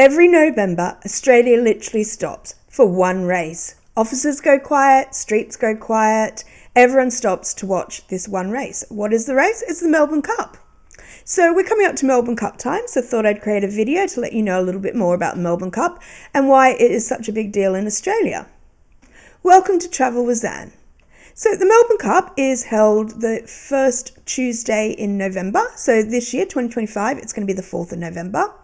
Every November, Australia literally stops for one race. Offices go quiet, streets go quiet, everyone stops to watch this one race. What is the race? It's the Melbourne Cup. So we're coming up to Melbourne Cup time, so I thought I'd create a video to let you know a little bit more about the Melbourne Cup and why it is such a big deal in Australia. Welcome to Travel with Zan. So the Melbourne Cup is held the first Tuesday in November. So this year, 2025, it's going to be the 4th of November.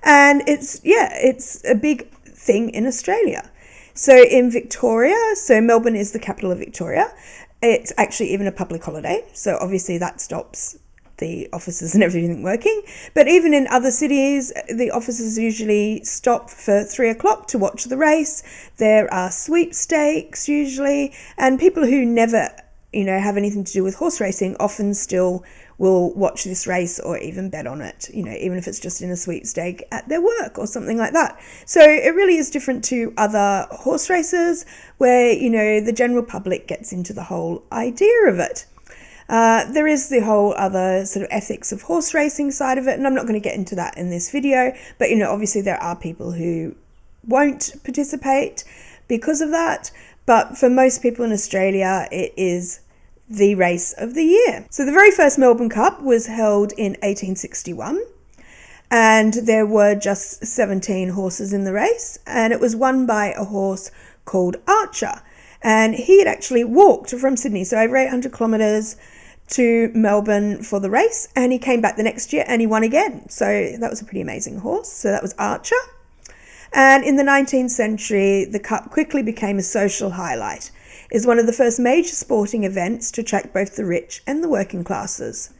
And it's a big thing in Australia. So in Victoria, so Melbourne is the capital of Victoria. It's actually even a public holiday. So obviously that stops the offices and everything working. But even in other cities, the offices usually stop for 3 o'clock to watch the race. There are sweepstakes usually, and people who never, have anything to do with horse racing often still will watch this race or even bet on it, even if it's just in a sweepstake at their work or something like that. So it really is different to other horse races where, the general public gets into the whole idea of it. There is the whole other sort of ethics of horse racing side of it, and I'm not going to get into that in this video, but obviously there are people who won't participate because of that, but for most people in Australia it is the race of the year. So the very first Melbourne Cup was held in 1861, and there were just 17 horses in the race, and it was won by a horse called Archer, and he had actually walked from Sydney, so over 800 kilometres to Melbourne for the race, and he came back the next year and he won again. So that was a pretty amazing horse. So that was Archer. And in the 19th century, the Cup quickly became a social highlight. It is one of the first major sporting events to attract both the rich and the working classes.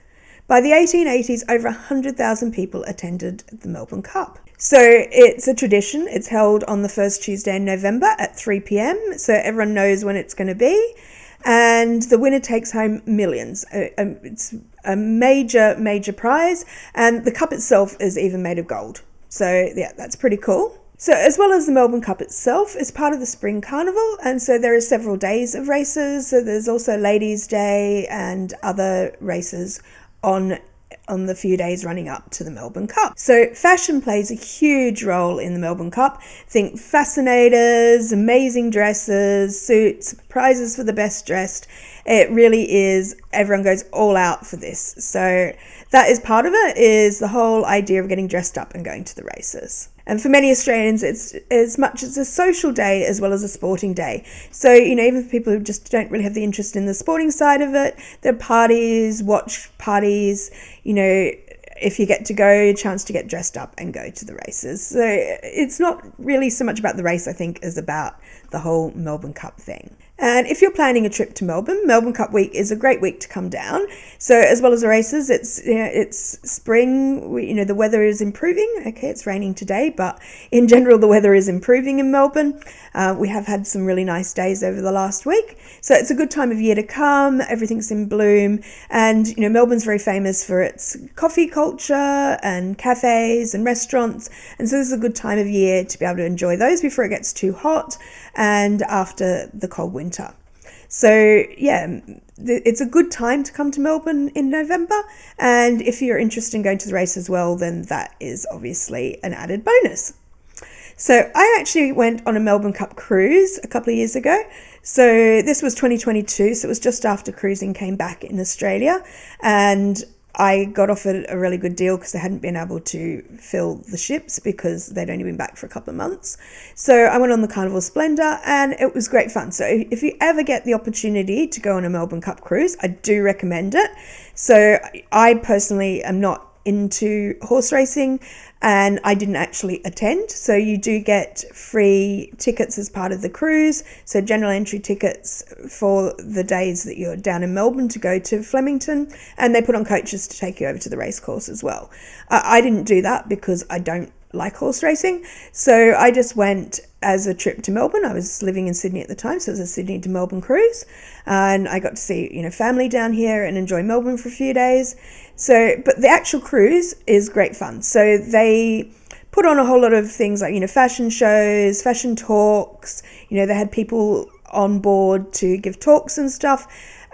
By the 1880s, over 100,000 people attended the Melbourne Cup. So it's a tradition. It's held on the first Tuesday in November at 3 p.m. So everyone knows when it's going to be. And the winner takes home millions. It's a major, major prize. And the cup itself is even made of gold. So yeah, that's pretty cool. So as well as the Melbourne Cup itself, it's part of the Spring Carnival. And so there are several days of races. So there's also Ladies' Day and other races on the few days running up to the Melbourne Cup. So fashion plays a huge role in the Melbourne Cup. Think fascinators, amazing dresses, suits, prizes for the best dressed. It really is, everyone goes all out for this. So that is part of it, is the whole idea of getting dressed up and going to the races. And for many Australians, it's as much as a social day as well as a sporting day. So, even for people who just don't really have the interest in the sporting side of it, there are parties, watch parties, if you get to go, a chance to get dressed up and go to the races. So it's not really so much about the race, I think, as about the whole Melbourne Cup thing. And if you're planning a trip to Melbourne, Melbourne Cup week is a great week to come down. So as well as the races, it's spring, the weather is improving. Okay, it's raining today, but in general, the weather is improving in Melbourne. We have had some really nice days over the last week. So it's a good time of year to come. Everything's in bloom. And, Melbourne's very famous for its coffee culture and cafes and restaurants. And so this is a good time of year to be able to enjoy those before it gets too hot and after the cold winter. So yeah, it's a good time to come to Melbourne in November, and if you're interested in going to the race as well, then that is obviously an added bonus. So I actually went on a Melbourne Cup cruise a couple of years ago. So this was 2022, so it was just after cruising came back in Australia, and I got offered a really good deal because they hadn't been able to fill the ships because they'd only been back for a couple of months. So I went on the Carnival Splendor and it was great fun. So if you ever get the opportunity to go on a Melbourne Cup cruise, I do recommend it. So I personally am not into horse racing and I didn't actually attend, so you do get free tickets as part of the cruise, so general entry tickets for the days that you're down in Melbourne to go to Flemington, and they put on coaches to take you over to the race course as well. I didn't do that because I don't like horse racing, so I just went as a trip to Melbourne. I was living in Sydney at the time, so it was a Sydney to Melbourne cruise, and I got to see family down here and enjoy Melbourne for a few days. So but the actual cruise is great fun. So they put on a whole lot of things like fashion shows, fashion talks. They had people on board to give talks and stuff.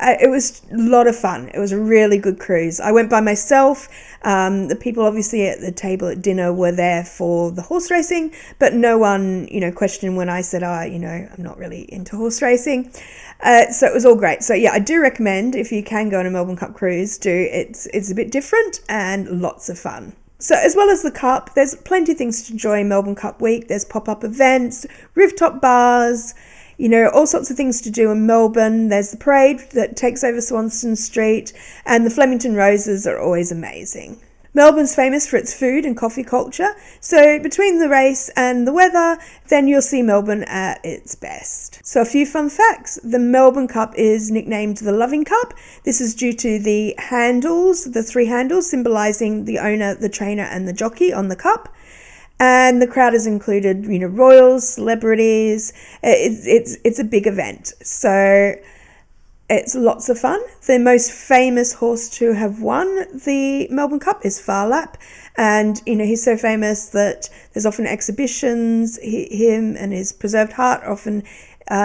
It was a lot of fun. It was a really good cruise. I went by myself. The people obviously at the table at dinner were there for the horse racing, but no one, questioned when I said, I'm not really into horse racing. So it was all great. So yeah, I do recommend, if you can go on a Melbourne Cup cruise, it's a bit different and lots of fun. So as well as the Cup, there's plenty of things to enjoy in Melbourne Cup week. There's pop-up events, rooftop bars, all sorts of things to do in Melbourne. There's the parade that takes over Swanston Street, and the Flemington Roses are always amazing. Melbourne's famous for its food and coffee culture, so between the race and the weather, then you'll see Melbourne at its best. So a few fun facts. The Melbourne Cup is nicknamed the Loving Cup. This is due to the handles, the 3 handles symbolising the owner, the trainer and the jockey on the cup. And the crowd has included, royals, celebrities. It's a big event. So it's lots of fun. The most famous horse to have won the Melbourne Cup is Phar Lap. And, he's so famous that there's often exhibitions. Him and his preserved heart are often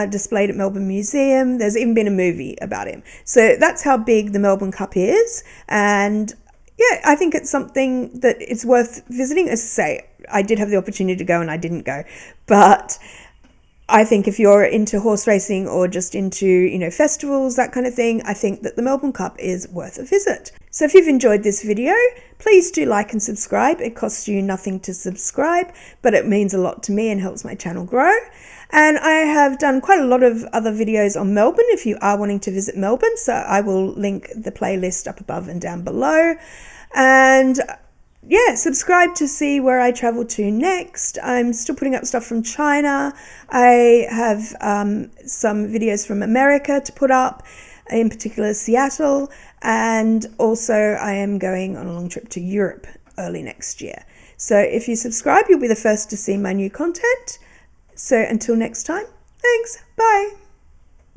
displayed at Melbourne Museum. There's even been a movie about him. So that's how big the Melbourne Cup is. And yeah, I think it's something that it's worth visiting. As I say, I did have the opportunity to go and I didn't go. But I think if you're into horse racing or just into, festivals, that kind of thing, I think that the Melbourne Cup is worth a visit. So if you've enjoyed this video, please do like and subscribe. It costs you nothing to subscribe, but it means a lot to me and helps my channel grow. And I have done quite a lot of other videos on Melbourne if you are wanting to visit Melbourne. So I will link the playlist up above and down below. And yeah, subscribe to see where I travel to next. I'm still putting up stuff from China. I have some videos from America to put up, in particular Seattle. And also I am going on a long trip to Europe early next year. So if you subscribe, you'll be the first to see my new content. So until next time, thanks, bye.